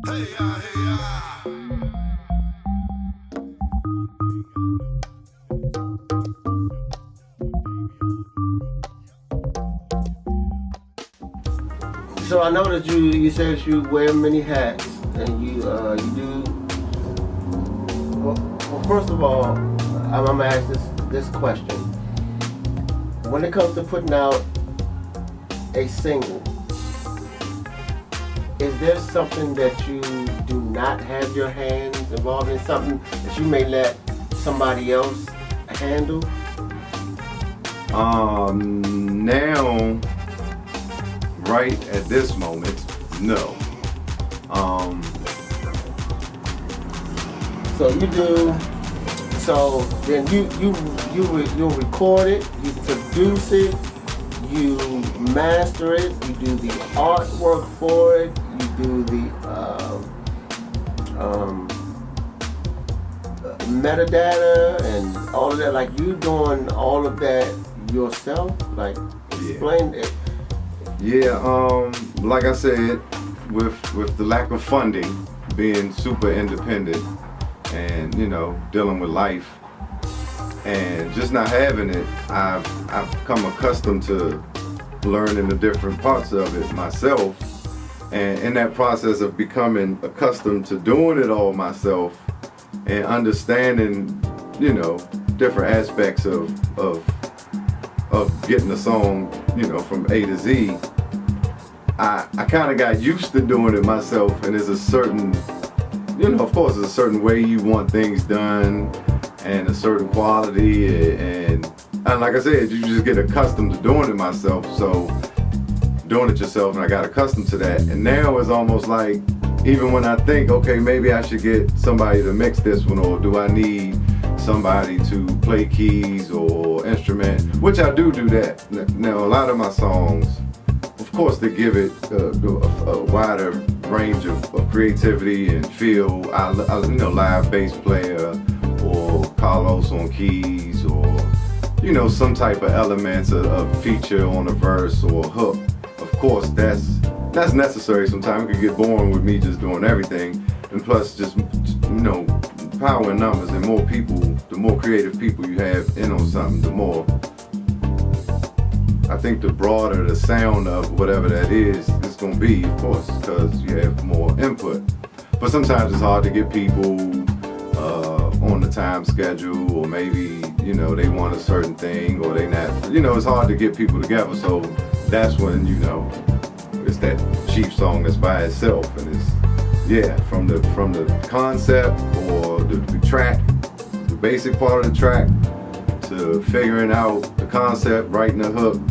So I know that you said you wear many hats, and you do. Well, first of all, I'm gonna ask this question. When it comes to putting out a single, is there something that you do not have your hands involved in, something that you may let somebody else handle? Now, right at this moment, no. So you do. So then you'll record it, you produce it, you master it, you do the artwork for it, you do the metadata and all of that. Like you doing all of that yourself. Like explain it. Yeah. Like I said, with the lack of funding, being super independent, and dealing with life, and just not having it, I've become accustomed to learning the different parts of it myself, and in that process of becoming accustomed to doing it all myself and understanding different aspects of getting a song from A to Z, I kind of got used to doing it myself, and there's a certain of course, there's a certain way you want things done and a certain quality, and like I said, you just get accustomed to doing it myself. So doing it yourself, and I got accustomed to that. And now it's almost like, even when I think, okay, maybe I should get somebody to mix this one, or do I need somebody to play keys or instrument, which I do that. Now, a lot of my songs, of course, to give it a wider range of creativity and feel, I live bass player, or Carlos on keys, or some type of elements of feature on a verse or a hook. Of course, that's necessary. Sometimes it can get boring with me just doing everything, and plus just power in numbers, and more people, the more creative people you have in on something, the more, I think, the broader the sound of whatever that is, it's going to be, of course, because you have more input. But sometimes it's hard to get people on the time schedule, or maybe, they want a certain thing, or they not, it's hard to get people together. So that's when, it's that Chief song that's by itself, and it's, from the concept, or the track, the basic part of the track, to figuring out the concept, writing the hook,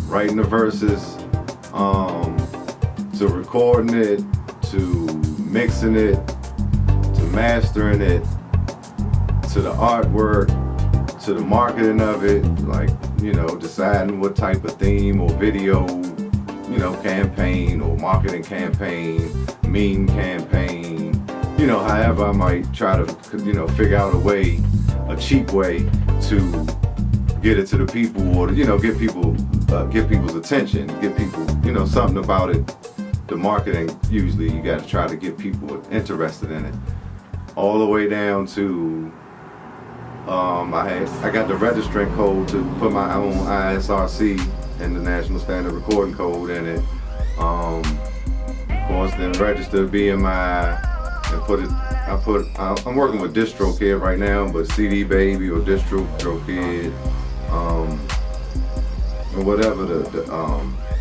writing the verses, to recording it, to mixing it, to mastering it, to the artwork, to the marketing of it, like, deciding what type of theme or video, campaign or marketing campaign, meme campaign, however I might try to, figure out a cheap way to get it to the people, or get people's attention, get people, something about it. The marketing, usually you got to try to get people interested in it, all the way down to I got the registering code to put my own ISRC and the National Standard Recording Code in it. Of course, then register BMI and put it. I'm working with DistroKid right now, but CD Baby or DistroKid, or whatever the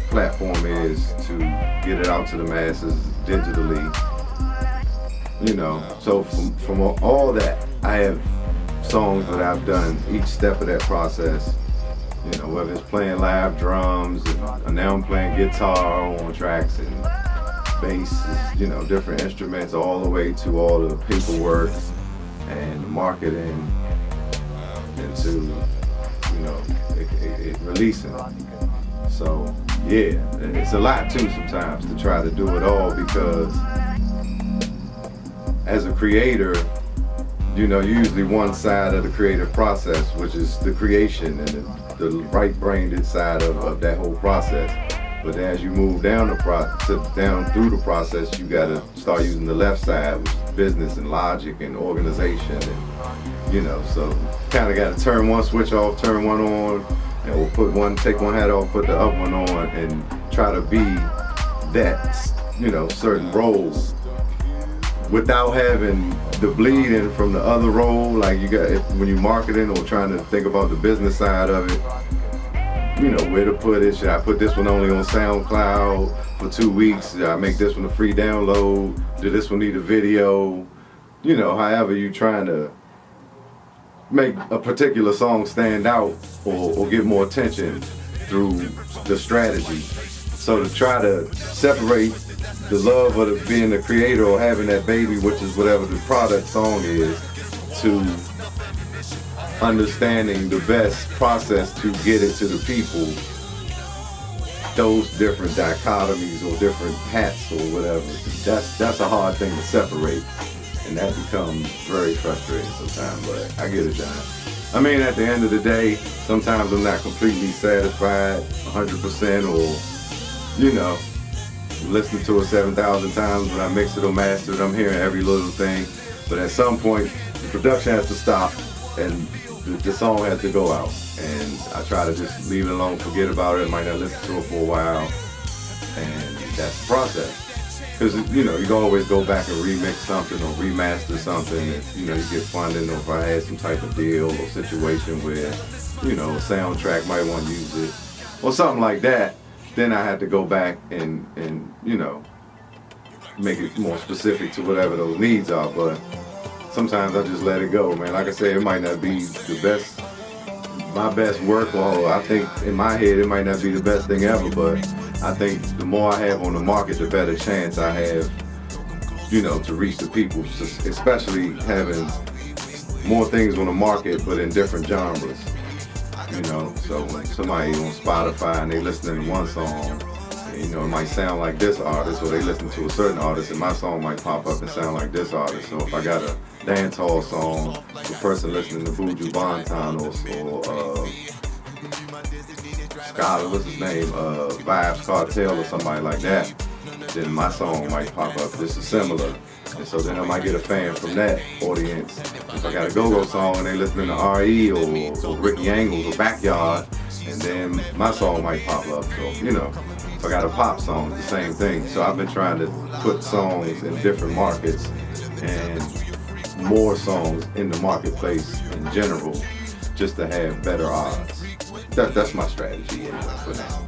platform is to get it out to the masses digitally. So from all that, I have songs that I've done each step of that process. Whether it's playing live drums, and now I'm playing guitar on tracks, and bass, different instruments, all the way to all the paperwork and marketing, and to it releasing. So it's a lot too sometimes to try to do it all, because as a creator, you're usually one side of the creative process, which is the creation and the right-brained side of that whole process. But as you move down down through the process, you gotta start using the left side, which is business and logic and organization, and so kind of got to turn one switch off, turn one on, and we'll take one hat off, put the other one on, and try to be that certain roles without having the bleeding from the other role. Like when you're marketing or trying to think about the business side of it. Where to put it. Should I put this one only on SoundCloud for 2 weeks? Should I make this one a free download? Did this one need a video? However you trying to make a particular song stand out or get more attention through the strategy. So to try to separate the love of being the creator or having that baby, which is whatever the product song is, to understanding the best process to get it to the people, those different dichotomies or different hats or whatever, that's a hard thing to separate, and that becomes very frustrating sometimes, but I get it done. I mean, at the end of the day, sometimes I'm not completely satisfied 100% or, listening to it 7,000 times when I mix it or master it, I'm hearing every little thing, but at some point, the production has to stop and the song has to go out, and I try to just leave it alone, forget about it. I might not listen to it for a while, and that's the process. Because you can always go back and remix something or remaster something if you get funding, or if I had some type of deal or situation where a soundtrack might want to use it or something like that. Then I had to go back and make it more specific to whatever those needs are, but sometimes I just let it go, man. Like I said, it might not be my best work, or I think in my head it might not be the best thing ever, but I think the more I have on the market, the better chance I have, to reach the people, especially having more things on the market, but in different genres. So when somebody on Spotify and they listening to one song, it might sound like this artist, or they listen to a certain artist, and my song might pop up and sound like this artist. So if I got a dance hall song, the person listening to Buju Banton or Scholar, what's his name, Vibes Cartel or somebody like that, then my song might pop up just as similar. And so then I might get a fan from that audience. If I got a go-go song and they listening to R.E. or Ricky Angles or Backyard, and then my song might pop up. So, if I got a pop song, it's the same thing. So I've been trying to put songs in different markets and more songs in the marketplace in general, just to have better odds. That's my strategy anyway for now.